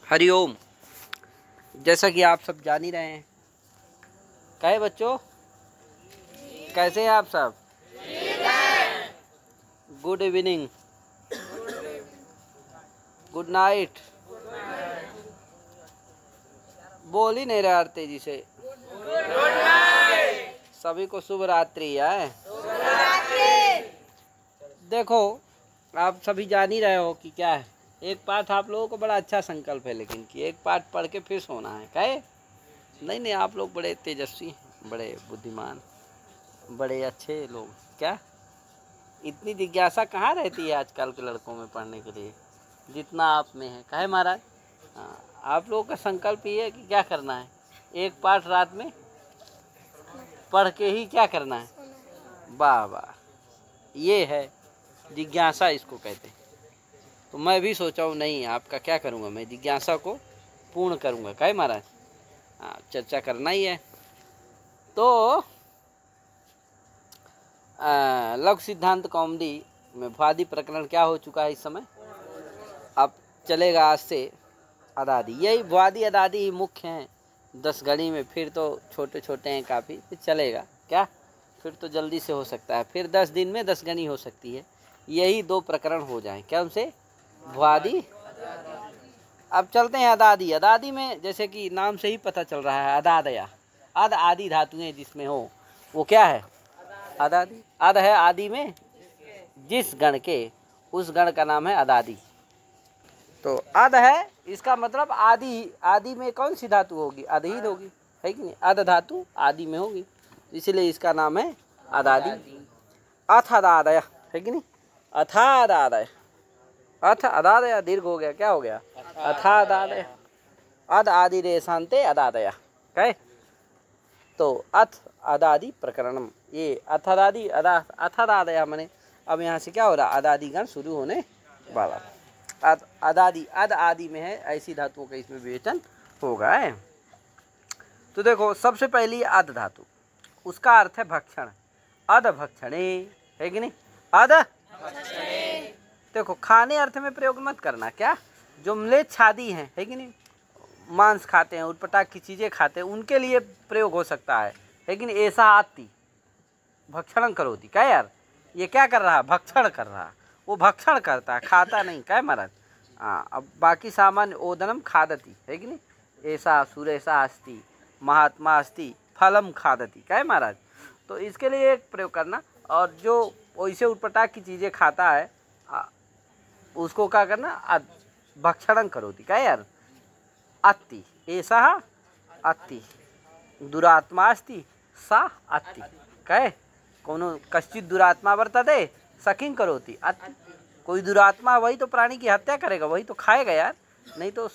हरिओम। जैसा कि आप सब जान ही रहे हैं, कहे बच्चों कैसे हैं आप सब? Good evening, good night. बोल ही नहीं रहे यार तेजी से। सभी को शुभ रात्रि है। देखो आप सभी जान ही रहे हो कि क्या है, एक पाठ आप लोगों को बड़ा अच्छा संकल्प है, लेकिन कि एक पाठ पढ़ के फिर सोना है। कहे नहीं, आप लोग बड़े तेजस्वी, बड़े बुद्धिमान, बड़े अच्छे लोग। क्या इतनी जिज्ञासा कहाँ रहती है आजकल के लड़कों में पढ़ने के लिए जितना आप में है? कहे महाराज, हाँ, आप लोगों का संकल्प ये है कि क्या करना है, एक पाठ रात में पढ़ के ही क्या करना है। वाह वाह, ये है जिज्ञासा, इसको कहते हैं। तो मैं भी सोचा हूँ नहीं, आपका क्या करूँगा, मैं जिज्ञासा को पूर्ण करूँगा। कहे महाराज, हाँ, चर्चा करना ही है। तो लघु सिद्धांत कौमुदी में भ्वादि प्रकरण क्या हो चुका है इस समय। अब चलेगा आज से अदादि। यही भ्वादि अदादि ही मुख्य हैं 10 गणी में। फिर तो छोटे छोटे हैं काफ़ी, फिर चलेगा क्या, फिर तो जल्दी से हो सकता है, फिर 10 दिन में 10 गणी हो सकती है। यही 2 प्रकरण हो जाएं क्या उनसे, भ्वादि। अब चलते हैं अदादि। अदादि में जैसे कि नाम से ही पता चल रहा है, अदादया, अद आदि धातुएं जिसमें हो वो क्या है, अदादि। अद है आदि में जिस गण के, उस गण का नाम है अदादि। तो अद है, इसका मतलब आदि। आदि में कौन सी धातु होगी, अदहीन होगी, है कि नहीं। अद धातु आदि में होगी, इसलिए इसका नाम है अदादि। अथ अदादय, है कि नहीं। अथादादय, अथ अदादय दीर्घ हो गया, क्या हो गया, अथादादय। अद आदि रेशांते अदादय। कहे तो अथ अदादि प्रकरणम, ये अथादादि अथादादय मने अब यहाँ से क्या हो रहा, अदादि गण शुरू होने वाला। अदादि अद आदि में है, ऐसी धातुओं का इसमें विवेचन होगा है। तो देखो सबसे पहली अद धातु, उसका अर्थ है भक्षण। अद भक्षणे, है कि नहीं, अद भक्षणे। देखो खाने अर्थ में प्रयोग मत करना, क्या जो म्लेच्छादी हैं, है कि नहीं, मांस खाते हैं, उटपटांग की चीजें खाते हैं, उनके लिए प्रयोग हो सकता है। लेकिन ऐसा आती भक्षण करोती, क्या यार ये क्या कर रहा, भक्षण कर रहा, वो भक्षण करता है, खाता नहीं। क्या महाराज, हाँ। अब बाकी सामान्य ओदनम खादती, है कि नहीं, ऐसा सुरेशा अस्ति, महात्मा अस्ति, फलम खादती। क्या महाराज, तो इसके लिए एक प्रयोग करना। और जो वैसे उटपटांग की चीज़ें खाता है उसको क्या करना, भक्षण करोती। क्या यार, अत्ति, ऐसा अत्ति, दुरात्मा अस्ति सा अत्ति। कहे कोनो कश्चित दुरात्मा वर्तते सकिंग करोती अत्ति। कोई दुरात्मा वही तो प्राणी की हत्या करेगा, वही तो खाएगा यार, नहीं तो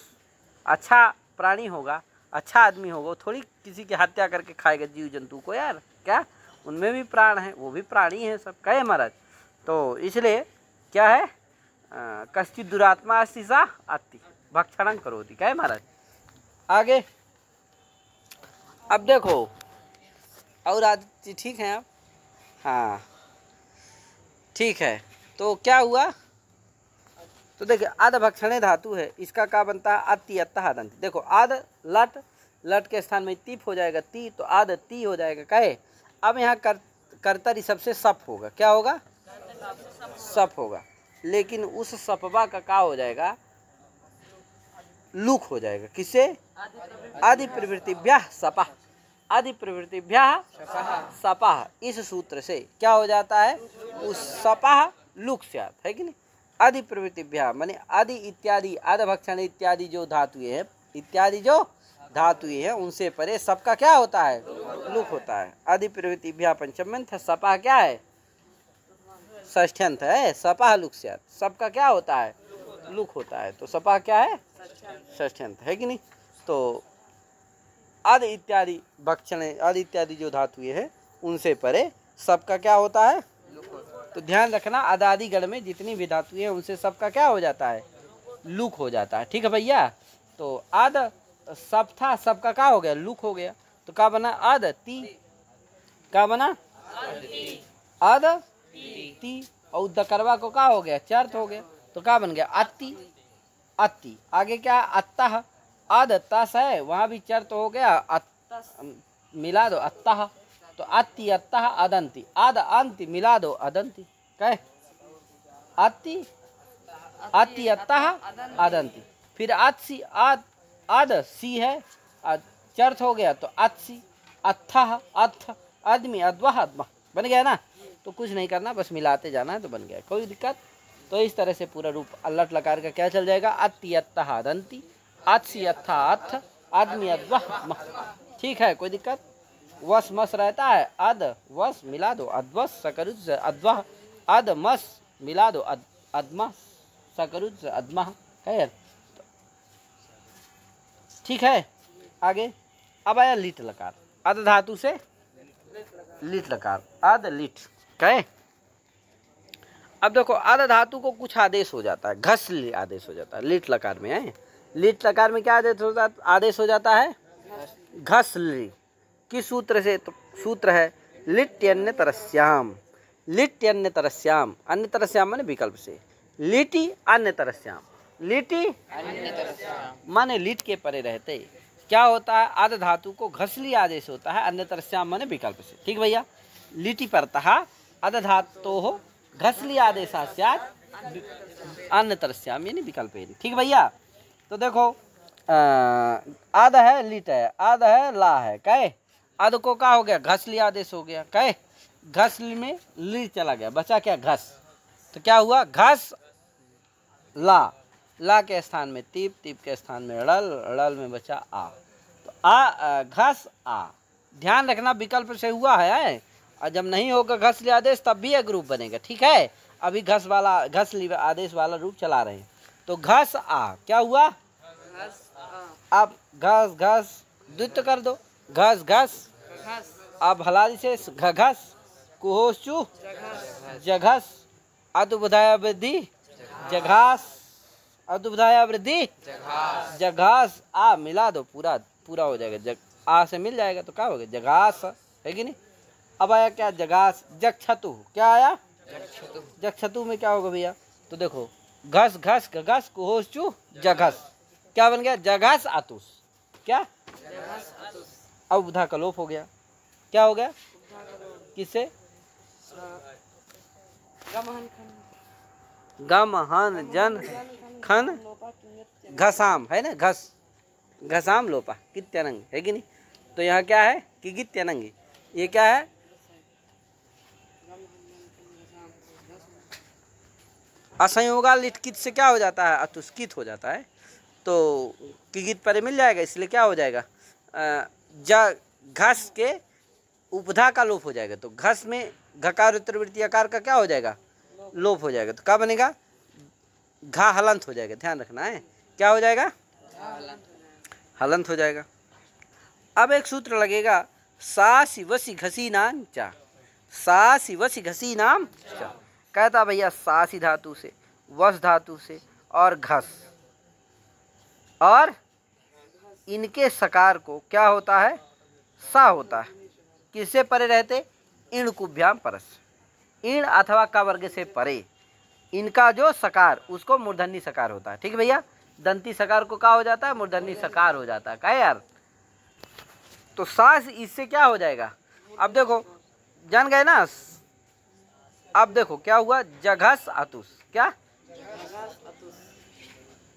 अच्छा प्राणी होगा, अच्छा आदमी होगा, वो थोड़ी किसी की हत्या करके खाएगा जीव जंतु को यार। क्या उनमें भी प्राण है, वो भी प्राणी है सब। कहे महाराज, तो इसलिए क्या है, कश्चित दुरात्मा अस्ति सा अत्ति भक्षण करोती। कहे महाराज आगे। अब देखो और आदित्य ठीक है आप, हाँ ठीक है। तो क्या हुआ, तो देखिए आद भक्षणे धातु है, इसका क्या बनता है, अति अत्तः दंती। देखो आद लट, लट के स्थान में तीप हो जाएगा ती, तो आद ती हो जाएगा। कहे अब यहाँ कर्तरी सबसे सप होगा, क्या होगा, सप होगा। लेकिन उस सपवा का क्या हो जाएगा, लुक हो जाएगा। किससे, आदि प्रवृत्तिभ्यः सपः, आदि प्रवृत्तिभ्यः सपः। इस सूत्र से क्या हो जाता है, उस सपः लुक से आता है कि नहीं। आदि प्रवृत्तिभ्यः माने आदि इत्यादि, आद भक्षण इत्यादि जो धातुएं हैं, इत्यादि जो धातुएं हैं उनसे परे सबका क्या होता है, लुक होता है। आदि प्रवृत्तिभ्यः पंचम्यंत, सपः क्या है, षष्ठ्यंत है, सपः लुक से सबका क्या होता है, लुक होता है। तो सपः क्या है, षष्ठ्यंत, है कि नहीं। तो आदि इत्यादि भक्षण, आदि इत्यादि जो धातुएं हैं उनसे परे सबका क्या होता है, तो ध्यान रखना अदादि गण में जितनी भी धातुएं हैं उनसे सबका क्या हो जाता है, लुक हो जाता है। ठीक है भैया। तो आद सब था, सबका क्या हो गया, लुक हो गया। तो क्या बना, आद ती, क्या बना, आद ती, और दकरवा को क्या हो गया, चर्त हो गया, तो क्या बन गया, अति। अति, आगे क्या है अत्तः, अद तस है, वहाँ भी चर तो हो गया, मिला दो अत्तः, तो अति अत्तः अदंती, अद अंति मिला दो अदंती, कहे अति अति अत्तः अदंती। फिर अत्सी अद सी है, चर्थ हो गया तो अत्सी, अत्थः अत्थ, अदमी अद्वह अद्मा, बन गया ना। तो कुछ नहीं करना, बस मिलाते जाना है तो बन गया, कोई दिक्कत। तो इस तरह से पूरा रूप अल्लट लकार का क्या चल जाएगा, अति अत्तः अदंती, अत्सी अत्था अत्थ, आदमी अद्वह अद्मा, ठीक है, कोई दिक्कत। वस मस रहता है, अद वस मिला दो अद्वस सकरुज अद्वह, अद मस मिला दो अद्मा सकरुज अद्मा, है ठीक है। आगे अब आया लिट लकार, अद धातु से लिट लकार, अद लिट, कहे। अब देखो अद धातु को कुछ आदेश हो जाता है, घसली आदेश हो जाता है लिट लकार में है। लिट लकार में क्या आदेश हो जाता है, घसली। किस सूत्र से, तो सूत्र है लिट्यन्य तरस्याम, लिट्यन्य तरस्याम, अन्य तरस्याम माने विकल्प से, लिटी अन्य तरस्याम, लिटी माने लिट के परे रहते, क्या होता है आद धातु को घसली आदेश होता है, अन्य तरस्याम माने विकल्प से, ठीक भैया। लिटी परतः अद धातु हो घसली आदेशा स्यात् अन्य तरस्याम यानी विकल्प, ठीक भैया। तो देखो आद है लिट है, आद है ला है, कहे अद को क्या हो गया, घसली आदेश हो गया, कहे घसली में ली चला गया, बचा क्या घस, तो क्या हुआ घस ला, ला के स्थान में तीप, तीप के स्थान में ड़ल, ड़ल में बचा आ, तो आ घस आ, ध्यान रखना विकल्प से हुआ है, और जब नहीं होगा घसली आदेश तब भी एक रूप बनेगा, ठीक है। अभी घसली आदेश वाला रूप चला रहे हैं, तो घस आ क्या हुआ, आप घस घस द्वित कर दो, घस घस, आप हलाली से घघस, कुहोशु जघस, अदुबधाया वृद्धि जघास, अदुबधाया वृद्धि जघास, आ मिला दो पूरा पूरा हो जाएगा, जग आ से मिल जाएगा तो क्या हो गया जघास, है कि नहीं। अब आया क्या जगास, जगछतु, क्या आया जगछतु में क्या होगा भैया, तो देखो घस घस घस कुहोशु जघस, क्या बन गया जघस आतुस, क्या अब उधा का लोप हो गया, क्या हो गया किससे, गम हन जन खन घसाम, है ना, घस घसाम लोपा कित्यनंग, है कि नहीं। तो यहाँ क्या है कि गित्यनंगी, ये क्या है असंयोगा लिटकित से क्या हो जाता है अतुष्कित हो जाता है, तो किगित परे मिल जाएगा, इसलिए क्या हो जाएगा घस के उपधा का लोप हो जाएगा, तो घस में घकार उत्तरवृत्ति आकार का क्या हो जाएगा लोप हो जाएगा, तो क्या बनेगा घा हलंत हो जाएगा, ध्यान रखना है, क्या हो जाएगा हलंत हो जाएगा। अब एक सूत्र लगेगा सा शिवसी घसी नाम चा, सा शिवसी घसी नाम चा, कहता भैया सासी धातु से, वस धातु से और घस, और इनके सकार को क्या होता है सा होता है, किससे परे रहते इण कुभ्याम परस, इण अथवा का वर्ग से परे, इनका जो सकार उसको मूर्धन्य सकार होता है, ठीक भैया। दंती सकार को क्या हो जाता है मूर्धन्य सकार हो जाता है, क्या यार। तो सास इससे क्या हो जाएगा, अब देखो जान गए ना, अब देखो क्या हुआ जघस अतुस, क्या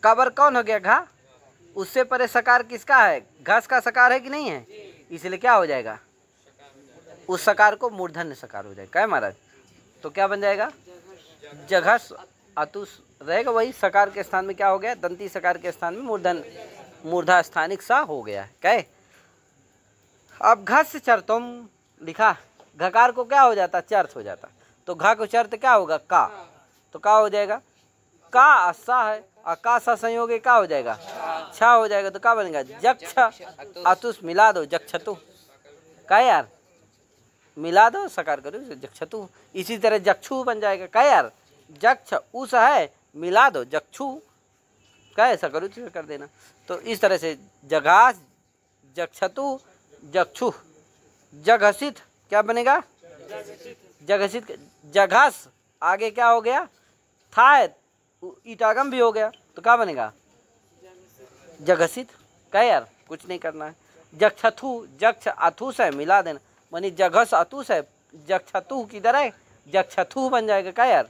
कबर कौन हो गया घा, उससे परे सकार किसका है घस का सकार है कि नहीं है, इसलिए क्या हो जाएगा उस सकार को मूर्धन्य सकार हो जाएगा, क्या महाराज। तो क्या बन जाएगा जघस अतुस रहेगा, वही सकार के स्थान में क्या हो गया दंती सकार के स्थान में मूर्धा स्थानिक सा हो गया, क्या। अब घस चरतुम लिखा, घकार को क्या हो जाता चर्थ हो जाता, तो घा को चर्थ क्या होगा का, तो क्या हो जाएगा का असा है, और का सा संयोग क्या हो जाएगा छा हो जाएगा, तो क्या बनेगा जक्ष अतुस मिला दो जक्षतु, क्या यार मिला दो सकार करो जक्षतु, इसी तरह जक्षु बन जाएगा, क्या यार जक्ष उस है मिला दो जक्षु, क्या ऐसा करो कर देना। तो इस तरह से जघास जक्षतु जक्षु, जघसित क्या बनेगा जघसित, जघस आगे क्या हो गया था ईटागम भी हो गया, तो क्या बनेगा जगसित क्या यार, कुछ नहीं करना है। जक्षथु, जक्ष अथु से मिला देना, मानी जघस अतु से जक्षथु किधर है, जक्षथु बन जाएगा क्या यार।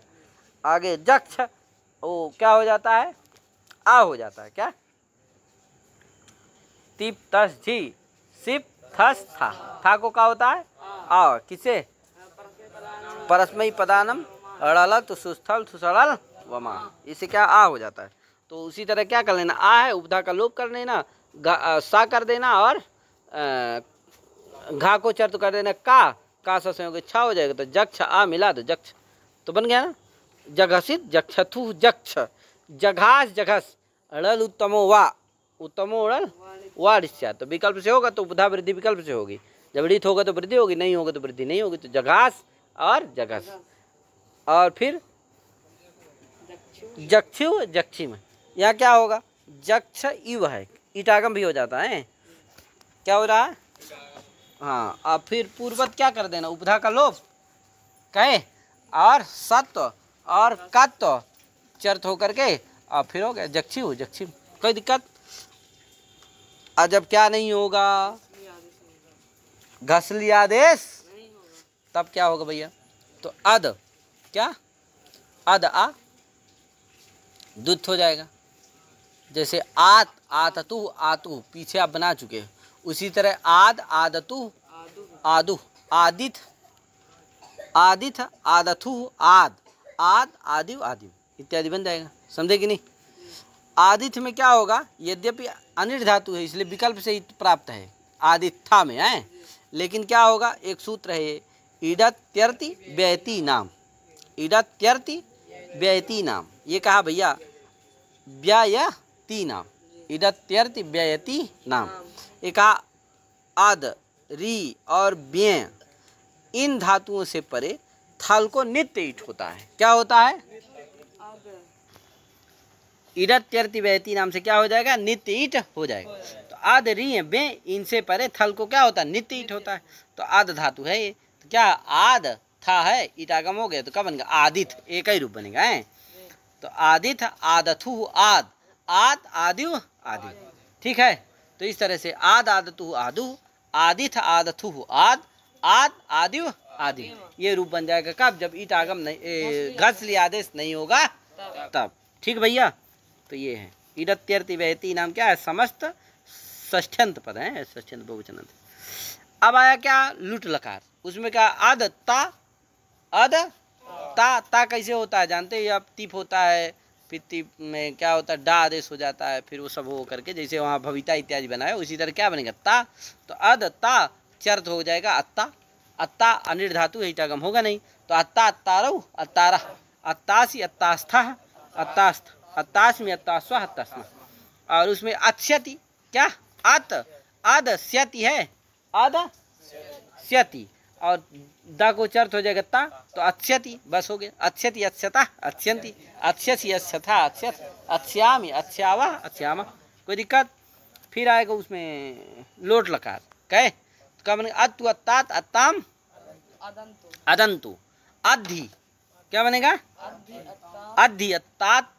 आगे जक्ष ओ क्या हो जाता है, आ हो जाता है क्या। तिप तस झी सिप थस था को क्या होता है आ, किसे परस्मयी पदानम अड़ल तो सुस्थल सुसड़ल वमा, इसे क्या आ हो जाता है। तो उसी तरह क्या कर लेना, आ है उपधा का लोप कर लेना, सा कर देना और घा को चर्त कर देना, का सा संयोग छा हो जाएगा। तो जक्ष आ मिला दो जक्ष, तो बन गया ना। जगसित जक्षथु जक्ष, जघास जघस, अड़ल उत्तमो वा, उत्तमो अड़ल वा ऋष्या, तो विकल्प से होगा तो उपधा वृद्धि विकल्प से होगी। जब ऋत होगा तो वृद्धि होगी, नहीं होगा तो वृद्धि नहीं होगी। तो जघास और जघस, और फिर जक्षु जक्षिम, यहाँ क्या होगा, जक्ष इव है, ईटागम भी हो जाता है, क्या हो रहा है। हाँ, अब फिर पूर्वत क्या कर देना, उपधा का लोप कहे और सत्व और कत्व चर्त होकर के, और फिर हो गया जक्षिव जक्षिम, कोई दिक्कत। और जब क्या नहीं होगा, घसली आदेश, तब क्या होगा भैया, तो अद क्या, अद आ दुत हो जाएगा। जैसे आत आततु आतु पीछे आप बना चुके हैं, उसी तरह आद आदतु आदु, आदित आदिथ आदथु आद, आद आदिव आदिव इत्यादि बन जाएगा, समझे कि नहीं। आदिथ में क्या होगा, यद्यपि अनिट धातु है इसलिए विकल्प से ही प्राप्त है, आदित्था में है, लेकिन क्या होगा, एक सूत्र है, ईडत्यर्ति व्ययति नाम, ईडत्यर्ति व्ययति नाम, ये कहा भैया व्ययति नाम, ईडत्यर्ति व्ययति नाम, ये कहा आद री और व्यय इन धातुओं से परे थल को नित्य ईट होता है, क्या होता है, ईडत्यर्ति व्ययति नाम से क्या हो जाएगा, नित्य ईट हो जाएगा। तो आद री बे इनसे परे थल को क्या होता है, नित्य ईट होता है। तो आद धातु है ये, तो क्या आद था है, ईटागम हो गया, तो क्या बनेगा, आदिथ, एक ही रूप बनेगा है। तो आदिथ आदथु आद, आद आदिव आदि, ठीक है। तो इस तरह से आद आदतु आदु, आदिथ आदथु आद, आद आदिव आदि, ये रूप बन जाएगा कब, जब ईटागम नहीं, घसली आदेश नहीं होगा तब, ठीक भैया। तो ये है ईडत्यर्ति व्ययति नाम, क्या है, समस्त षष्ठ्यंत पद है, षष्ठ्यंत बहुवचन। अब आया क्या, लुट लकार, उसमें क्या अद ता, अद ता कैसे होता है जानते हैं आप, तीप होता है, फिर तीप में क्या होता है, डा आदेश हो जाता है, फिर वो सब हो करके जैसे वहाँ भविता इत्यादि बनाए, उसी तरह क्या बनेगा, ता। तो अद ता चर्त हो जाएगा अत्ता, अत्ता अनिट धातु है, ईटागम होगा नहीं, तो अत्ता अत्तारऊ अत्तारा, अत्तासी अत्तास्था अत्तास्थ, अत्तास्मि अत्तास्वा अत्तास्मा, और उसमें अत्स्यति क्या, अत अदस्यति है, अदस्यति, और दा को चर्त हो जाएगा ता, तो अत्स्यति बस हो गया, अत्स्यति अत्स्यता अत्स्यन्ति, अत्स्यसि अत्स्यथा अत्स्यत, अत्स्यामि अत्स्यावा अत्स्यामा, कोई दिक्कत। फिर आएगा उसमें लोट लकार, कहे तो क्या बनेगा, अत्तु अत्तात अत्ताम अदंतु, अद्धि क्या बनेगा, अद्धि अत्तात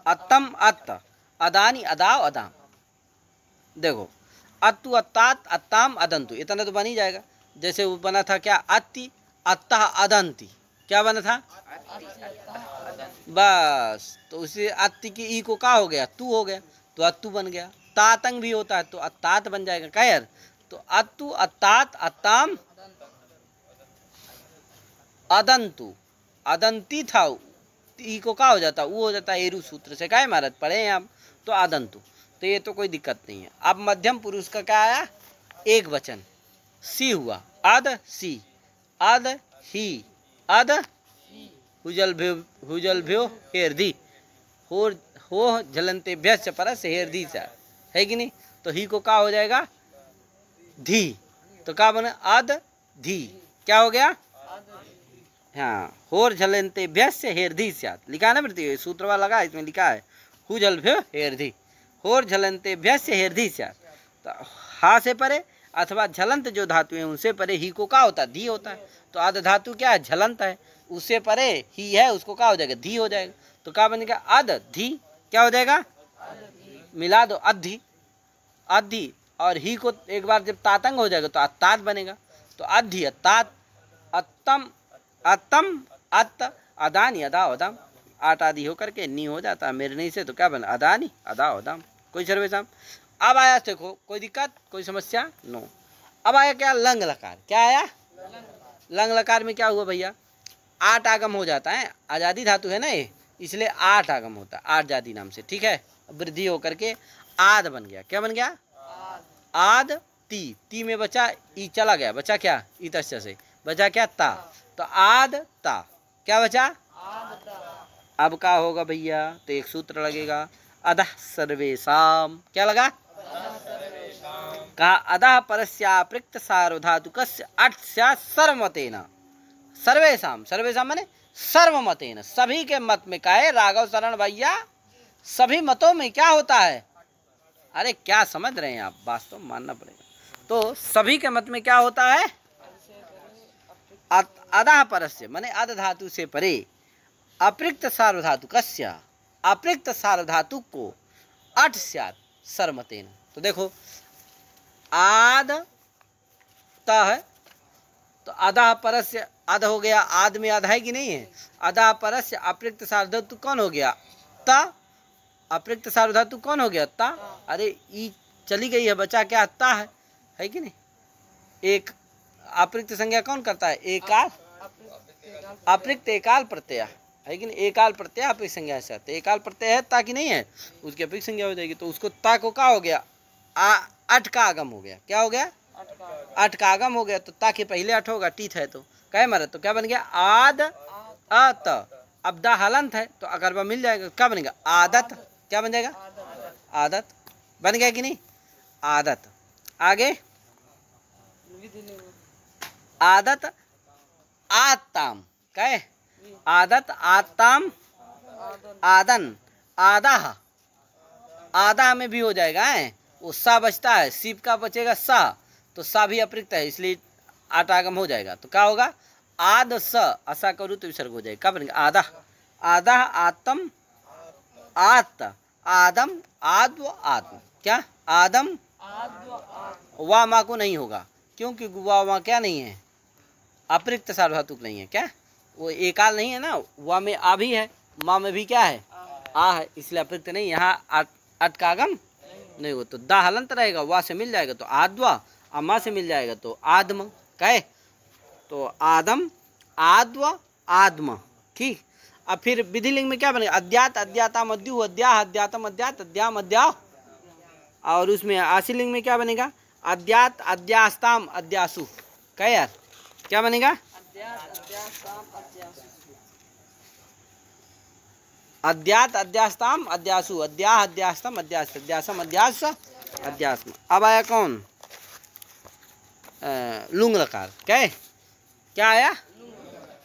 अत्तम अत्त, अदानी अदाव अदाम, देखो अत्तु अत्तात अत्ताम अदंतु, इतना तो बन ही जाएगा। जैसे वो बना था क्या, अत्ति अत्तः अदंती, क्या बना था, बस, तो उसी अत्ति की ई को क्या हो गया, तू हो गया, तो अत्तु बन गया। तातंग भी होता है तो अत्तात बन जाएगा, क्या यार, तो अत्तु अत्तात अत्ताम अदंतु, अदंती था, ई को क्या हो जाता, वो हो जाता है एरु सूत्र से, क्या महाराज पढ़े हैं आप, तो अदंतु, तो ये तो कोई दिक्कत नहीं है। अब मध्यम पुरुष का क्या आया, एक वचन सी हुआ, अद सी, अद ही, अद हुजल भ्यो हेरदी, हो झलनते भ्यश्च परस हेरदी सा, है कि नहीं। तो ही को क्या हो जाएगा, धी, तो क्या बना, अद धी, क्या हो गया, हाँ, होर झलनते भ्यश्च हेरदी स्यात्, लिखा ना पृथ्वी, सूत्र वाला लगा, इसमें लिखा है हुजल भ्यो हेरदी, होर झलनते भ्यश्च हेरदी स्यात्। तो हा से परे अथवा झलंत जो धातु है उनसे परे ही को क्या होता है, धी होता है। तो आद धातु क्या है, झलंत है, उससे परे ही है, उसको क्या हो जाएगा, धी हो जाएगा। तो क्या बनेगा, अद धी, क्या हो जाएगा, मिला दो अद्धि, अधि, और ही को एक बार जब तातंग हो जाएगा तो अतात बनेगा, तो अधि अतात अत्तम अतम अत अदानी अदा अदाम, आट आदि होकर के नी हो जाता है मेरे नहीं से, तो क्या बना अदानी अदा अदाम। कोई सर्वेशम। अब आया देखो, कोई दिक्कत कोई समस्या नो। अब आया क्या लंग लकार, क्या आया लंग लकार में क्या हुआ भैया, आठ आगम हो जाता है, आजादी धातु है ना ये, इसलिए आठ आगम होता है आठ जाति नाम से, ठीक है। वृद्धि होकर के आद बन गया, क्या बन गया आद ती, ती में बचा ई चला गया, बचा क्या ई तस्य से, बचा क्या ता, तो आद ता, क्या बचा अब क्या होगा भैया, तो एक सूत्र लगेगा अधः सर्वेषाम, क्या लगा कहा अधः परस्यापृक्त सार्वधातुकस्य अर्थस्या सर्वमतेन, सर्वेषाम, सर्वेषाम माने सर्वमतेन, सभी के मत में क्या है राघव शरण भैया, सभी मतों में क्या होता है, अरे क्या समझ रहे हैं आप, वास्तव में मानना पड़ेगा, तो सभी के मत में क्या होता है अधः परस्य माने अध धातु से परे, अपृक्त सार्वधातुकस्य, अपृक्त सार्वधातु को अठ स्यात् सर्वमतेन, तो देखो आद त है तो अधः परस्य अध हो गया, आद में आधा है कि नहीं है, अधः परस्य अप्रयुक्त सार्वधातु कौन हो गया ता, अप्रयुक्त सार्वधातु कौन हो गया ता, अरे ई चली गई है, बचा क्या ता है कि नहीं, एक अप्रयुक्त संज्ञा कौन करता है एकाल, अप्रयुक्त एकाल प्रत्यय है कि नहीं, एकाल प्रत्यय अप्रयुक्त संज्ञा से आते, एकाल प्रत्यय है ता कि नहीं है, उसकी अप्रयुक्त संज्ञा हो जाएगी, तो उसको ता को क्या हो गया अठ का आगम हो गया, क्या हो गया अठ का आगम हो गया, तो ता के पहले अठ होगा टीथ है तो कहे मारा, तो क्या बन गया आद अत, अब दा हलंत है तो अगर मिल जाएगा, क्या बनेगा आदत, क्या बन जाएगा आदत, बन गया कि नहीं आदत। आगे आदत आताम, कहे आदत आताम आदन, आदाह, आदा में भी हो जाएगा है, वो सा बचता है, सीप का बचेगा सा, तो सा भी अप्रयुक्त है इसलिए आठ आगम हो जाएगा, तो क्या होगा आद स, असा करूँ तो विसर्ग हो जाएगा, क्या बनेगा आदा, आदा आतम आत आदम आद्व आत्म, क्या आदम वाह माँ को नहीं होगा, क्योंकि वाह वहाँ क्या नहीं है अप्रयुक्त सार्वधातुक नहीं है, क्या वो एकाल नहीं है ना, वाह में आ भी है, माँ में भी क्या है आ है, इसलिए अप्रयुक्त नहीं, यहाँ अट का आगम नहीं हो, तो दा हलंत रहेगा, वाह से मिल जाएगा तो आद्वा, अम्मा से मिल जाएगा तो आदम, कहे तो आदम आद्व आदम, ठीक। अब फिर विधिलिंग में क्या बनेगा अद्यात अद्याता मद्यु अद्या अद्यातम अद्यात अद्याम अद्या, और उसमें आशीलिंग में क्या बनेगा अद्यात अद्यास्ताम अद्यासु, कहे यार क्या बनेगा अद्यात अद्यास्ताम अद्यासु, अद्या अद्यास्तम अद्यास अद्यासम अद्यास अद्यास्म। अब आया कौन लुंग लकार, क्या आया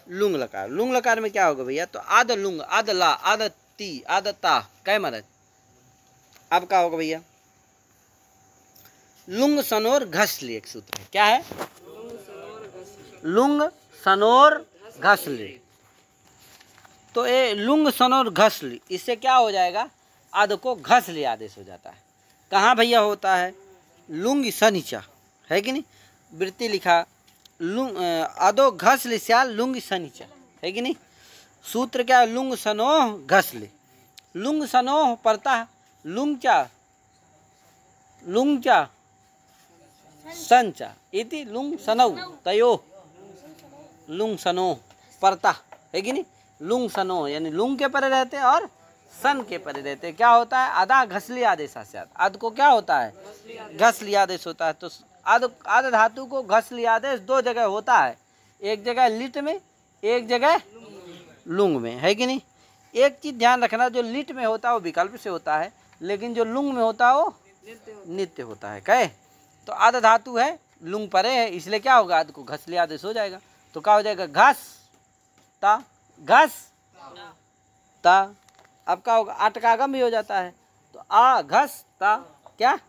लुंग लकार, लुंग लकार में क्या होगा भैया, तो आद लुंग आद ला आद ती आद ता, कहे महाराज अब क्या होगा भैया लुंग सनोर घसले, एक सूत्र है, क्या है लुंग सनोर घसले, तो ये लुंग सनोर घसली, इससे क्या हो जाएगा आद को घसली आदेश हो जाता है, कहाँ भैया होता है लुंग सनीचा है कि नहीं, वृत्ति लिखा लुंग अदो घसली स्याल लुंग सनीचा है कि नहीं, सूत्र क्या लुंग सनोह घसले, लुंग सनोह पड़ता लुंग चा संचा इति लुंग सनौ तयो, लुंग सनो पड़ता है कि नहीं, लुंग सनो यानी लुंग के परे रहते और सन के परे रहते, क्या होता है अदा घसली आदेश, अद को क्या होता है घसली आदेश होता है, तो अद धातु को घसली आदेश दो जगह होता है, एक जगह लिट में एक जगह लुंग में, है कि नहीं। एक चीज ध्यान रखना, जो लिट में होता है वो विकल्प से होता है, लेकिन जो लुंग में होता है वो नित्य होता है, कहे तो अद धातु है लुंग परे है, इसलिए क्या होगा अद को घसली आदेश हो जाएगा, तो क्या हो जाएगा घस ता घस ता, अब क्या होगा आठ का आगम भी हो जाता है, तो आ घस ता क्या,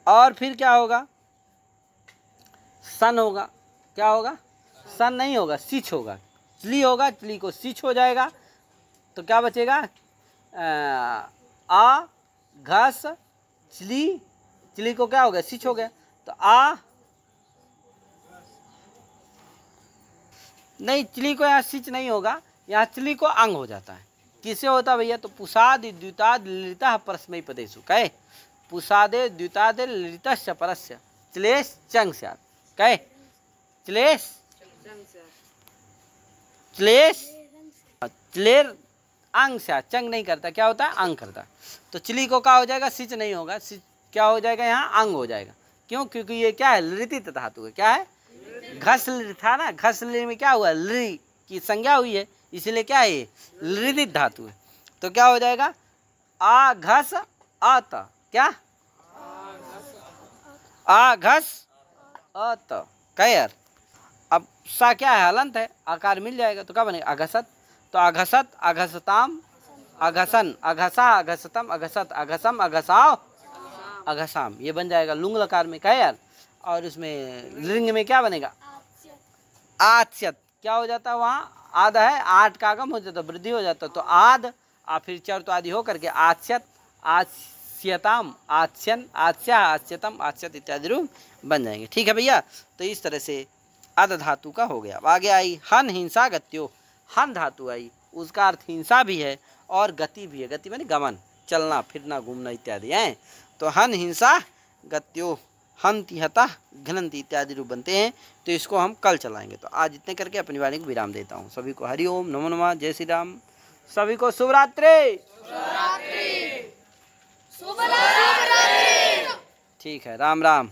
और फिर क्या होगा सन होगा, क्या होगा सन नहीं होगा सिच होगा, चली होगा, चली को सिच हो जाएगा, तो क्या बचेगा आ घस चली, चली को क्या हो गया, सिच हो गया। तो आ नहीं, चली को यहाँ सिच नहीं होगा, यहाँ चली को अंग हो जाता है। किसे होता है भैया, तो पुषादि द्युताद लिता परस्मै पदेषु कहे, पुषादे द्युतादे लितस्य परस्य चलेश चंग स्यात् कहे, चलेश चलेश चलेर अंग स्यात्, चंग नहीं करता, क्या होता है, अंग करता। तो चली को क्या हो जाएगा, सिच नहीं होगा, सिच क्या हो जाएगा, यहाँ अंग हो जाएगा। क्यों, क्योंकि ये क्या है, लृतित धातु है। क्या है, घस लृ था ना, घस लृ में क्या हुआ, लृ की संज्ञा हुई है, इसलिए क्या है, ये लृतित धातु है। तो क्या हो जाएगा, आ घस अत, क्या आ घस अत कैर। अब सा क्या है, हलंत है, आकार मिल जाएगा तो क्या बनेगा, अघसत। तो अघसत अघसताम अघसन अघसा अघसतम अघसत अघसम अघसाओ अघसाम, ये बन जाएगा लुंग लकार में कैर। और उसमें लिंग में क्या बनेगा, आच्यत, क्या हो जाता है, वहाँ आद है, आठ का आगम हो जाता, वृद्धि हो जाता, तो आद और फिर चर तो आदि हो करके आच्यत आच्यताम आच्यन आच्या आच्यतम आच्यत इत्यादि रूप बन जाएंगे। ठीक है भैया, तो इस तरह से अद धातु का हो गया। अब आगे आई हन हिंसा गत्यो, हन धातु आई, उसका अर्थ हिंसा भी है और गति भी है। गति माने गमन, चलना फिरना घूमना इत्यादि हैं। तो हन हिंसा गत्यो हंति हता घनंती इत्यादि रूप बनते हैं। तो इसको हम कल चलाएंगे। तो आज इतने करके अपनी वाणी को विराम देता हूँ। सभी को हरिओम, नमो नमः, जय श्री राम, सभी को शुभ रात्रि। ठीक है, राम राम।